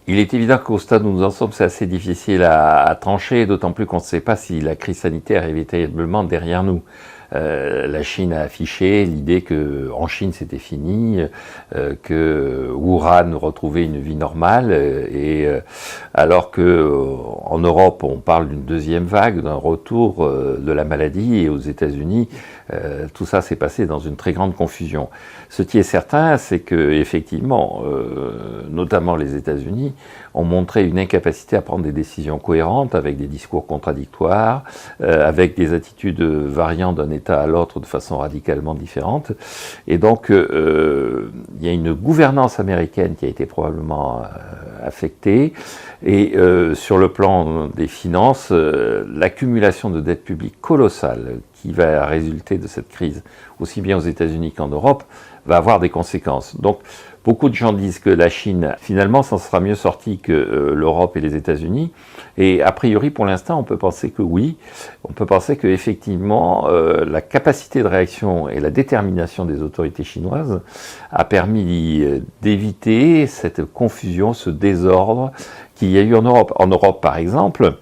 Il est évident qu'au stade où nous en sommes, c'est assez difficile à trancher, d'autant plus qu'on ne sait pas si la crise sanitaire est véritablement derrière nous. La Chine a affiché l'idée qu'en Chine c'était fini, que Wuhan retrouvait une vie normale, alors qu'en Europe on parle d'une deuxième vague, d'un retour de la maladie, et aux États-Unis tout ça s'est passé dans une très grande confusion. Ce qui est certain, c'est que effectivement, notamment les États-Unis, ont montré une incapacité à prendre des décisions cohérentes, avec des discours contradictoires, avec des attitudes variant d'un État à l'autre de façon radicalement différente. Et donc, il y a une gouvernance américaine qui a été probablement affectée. Et sur le plan des finances, l'accumulation de dettes publiques colossales qui va résulter de cette crise, aussi bien aux États-Unis qu'en Europe, va avoir des conséquences. Donc, beaucoup de gens disent que la Chine, finalement, s'en sera mieux sortie que l'Europe et les États-Unis. Et a priori, pour l'instant, on peut penser que oui. On peut penser qu'effectivement, la capacité de réaction et la détermination des autorités chinoises a permis d'éviter cette confusion, ce désordre qu'il y a eu en Europe. En Europe, par exemple,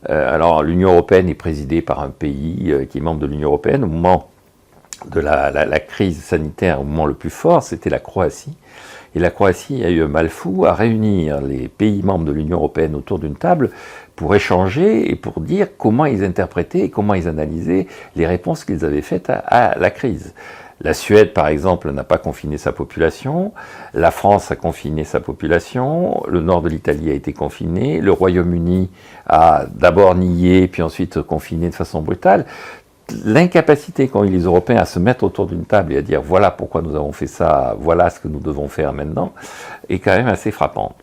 alors l'Union européenne est présidée par un pays qui est membre de l'Union européenne. Au moment de la crise sanitaire, au moment le plus fort, c'était la Croatie. Et la Croatie a eu un mal fou à réunir les pays membres de l'Union européenne autour d'une table pour échanger et pour dire comment ils interprétaient et comment ils analysaient les réponses qu'ils avaient faites à la crise. La Suède, par exemple, n'a pas confiné sa population, la France a confiné sa population, le nord de l'Italie a été confiné, le Royaume-Uni a d'abord nié, puis ensuite confiné de façon brutale. L'incapacité qu'ont eu les Européens à se mettre autour d'une table et à dire voilà pourquoi nous avons fait ça, voilà ce que nous devons faire maintenant, est quand même assez frappante.